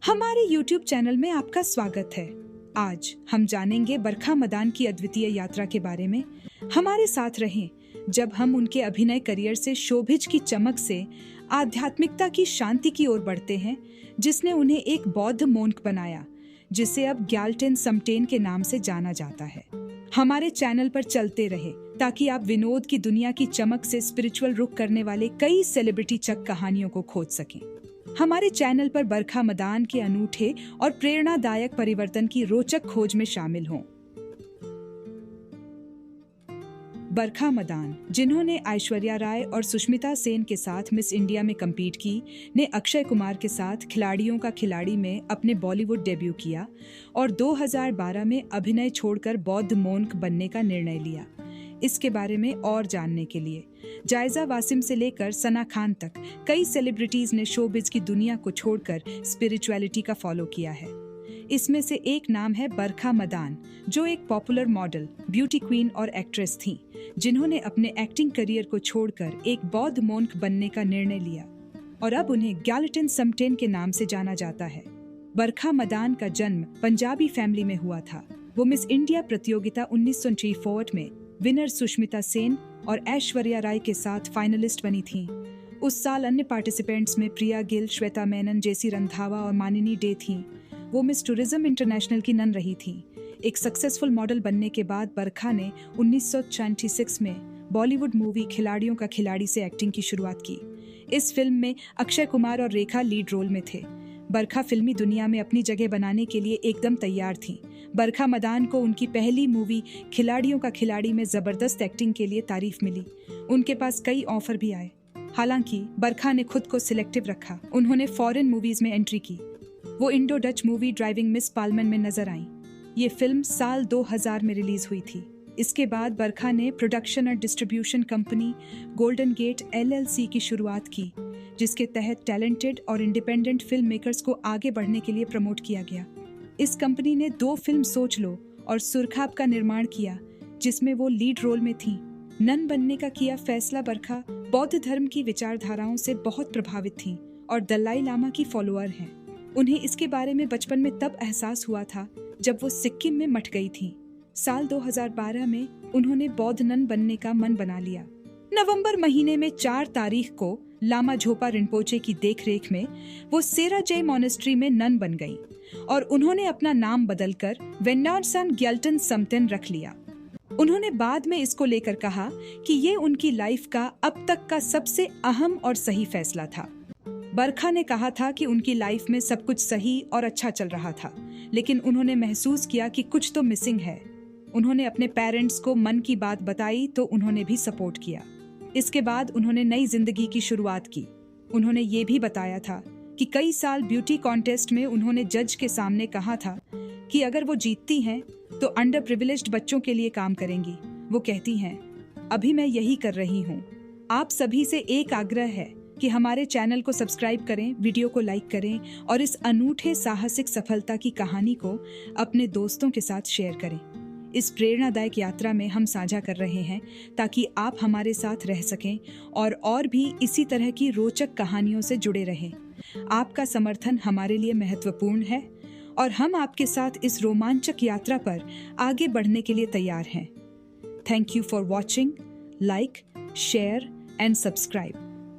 हमारे YouTube channel में आपका स्वागत है। आज हम जानेंगे बरखा मदान की अद्वितीय यात्रा के बारे में। हमारे साथ रहें जब हम उनके अभिनय करियर से शोभिज की चमक से आध्यात्मिकता की शांति की ओर बढ़ते हैं, जिसने उन्हें एक बौद्ध मोंक बनाया, जिसे अब ग्याल्टेन समटेन के नाम से जाना जाता है। हमारे चैनल पर चलते रहे ताकि आप विनोद की दुनिया की चमक से स्पिरिचुअल रुख करने वाले कई सेलिब्रिटी चक कहानियों को खोज सकें। हमारे चैनल पर बरखा मदान के अनूठे और प्रेरणादायक परिवर्तन की रोचक खोज में शामिल हों। बरखा मदान, जिन्होंने ऐश्वर्या राय और सुष्मिता सेन के साथ मिस इंडिया में कम्पीट की, ने अक्षय कुमार के साथ खिलाड़ियों का खिलाड़ी में अपने बॉलीवुड डेब्यू किया और 2012 में अभिनय छोड़कर बौद्ध मोंक बनने का निर्णय लिया। इसके बारे में और जानने के लिए जायजा वासिम से लेकर सना खान तक कई सेलिब्रिटीज ने शोबिज की दुनिया को छोड़कर स्पिरिचुअलिटी का फॉलो किया है। इसमें से एक नाम है बरखा मदान, जो एक पॉपुलर मॉडल, ब्यूटी क्वीन और एक्ट्रेस थीं, जिन्होंने अपने एक्टिंग करियर को छोड़कर एक बौद्ध मोंक बनने का निर्णय लिया और अब उन्हें ग्याल्टेन समटेन के नाम से जाना जाता है। बरखा मदान का जन्म पंजाबी फैमिली में हुआ था। वो मिस इंडिया प्रतियोगिता 1964 में विनर सुष्मिता सेन और ऐश्वर्या राय के साथ फाइनलिस्ट बनी थीं। उस साल अन्य पार्टिसिपेंट्स में प्रिया गिल, श्वेता मेनन, जेसी रंधावा और मानिनी डे थीं। वो मिस टूरिज्म इंटरनेशनल की नन रही थीं। एक सक्सेसफुल मॉडल बनने के बाद बरखा ने 1996 में बॉलीवुड मूवी खिलाड़ियों का खिलाड़ी से एक्टिंग की शुरुआत की। इस फिल्म में अक्षय कुमार और रेखा लीड रोल में थे। बरखा फिल्मी दुनिया में अपनी जगह बनाने के लिए एकदम तैयार थीं। बरखा मदान को उनकी पहली मूवी खिलाड़ियों का खिलाड़ी में जबरदस्त एक्टिंग के लिए तारीफ मिली। उनके पास कई ऑफर भी आए। हालांकि बरखा ने खुद को सिलेक्टिव रखा। उन्होंने फॉरेन मूवीज में एंट्री की। वो Indo Dutch movie Driving Miss Palmen में नजर आईं। ये फिल्म साल 2000 में रिलीज हुई थी। इसके बाद बरखा ने प्रोडक्शन और distribution company Golden Gate LLC की शुरुआत की, जिसके तहत टैलेंटेड और इंडिपेंडेंट फिल्म मेकर्स को आगे बढ़ने के लिए प्रमोट किया गया। इस कंपनी ने 2 फिल्म सोच लो और सुरखाब का निर्माण किया, जिसमें वो लीड रोल में थीं। नन बनने का किया फैसला। बरखा बौद्ध धर्म की विचारधाराओं से बहुत प्रभावित थीं और दलाई लामा की फॉलोअर हैं। उन्हें इसके बारे में बचपन में तब एहसास हुआ था जब वो सिक्किम में मट गई थीं। साल 2012 में उन्होंने बौद्ध नन बनने का मन बना लिया। नवंबर महीने में 4 तारीख को लामा झोपा रिनपोचे की देखरेख में वो सेरा जे मॉनेस्ट्री में नन बन गई और उन्होंने अपना नाम बदलकर वेन्नारसान ग्याल्टेन समटेन रख लिया। उन्होंने बाद में इसको लेकर कहा कि ये उनकी लाइफ का अब तक का सबसे अहम और सही फैसला था। बरखा ने कहा था कि उनकी लाइफ में सब कुछ सही और अच्छा चल रहा था, लेकिन उन्होंने महसूस किया कि कुछ तो मिसिंग है। उन्होंने अपने पेरेंट्स को मन की बात बताई तो उन्होंने भी सपोर्ट किया। इसके बाद उन्होंने नई जिंदगी की शुरुआत की। उन्होंने ये भी बताया था कि कई साल ब्यूटी कॉन्टेस्ट में उन्होंने जज के सामने कहा था कि अगर वो जीतती हैं तो अंडर प्रिविलेज्ड बच्चों के लिए काम करेंगी। वो कहती हैं, अभी मैं यही कर रही हूँ। आप सभी से एक आग्रह है कि हमारे चैनल को सब्सक्राइब करें, वीडियो को लाइक करें और इस अनूठे साहसिक सफलता की कहानी को अपने दोस्तों के साथ शेयर करें। इस प्रेरणादायक यात्रा में हम साझा कर रहे हैं ताकि आप हमारे साथ रह सकें और भी इसी तरह की रोचक कहानियों से जुड़े रहें। आपका समर्थन हमारे लिए महत्वपूर्ण है और हम आपके साथ इस रोमांचक यात्रा पर आगे बढ़ने के लिए तैयार हैं। Thank you for watching, like, share and subscribe.